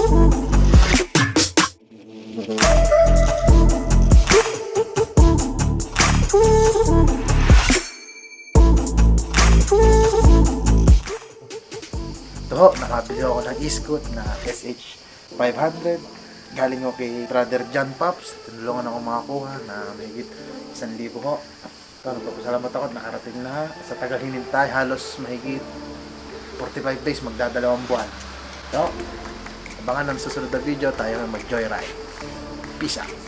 Ito, nakabili ako ng Eskoot na SH500. Galing ko kay Brother John Pops. Tinulungan ako makakuha na mahigit 1,000 ko. Ito, nagpapasalamat ako at nakarating na sa tagal hinintay. Halos mahigit 45 days, magdadalawang buwan. Ito, abangan ng susunod na video, tayo mag-joyride. Peace out.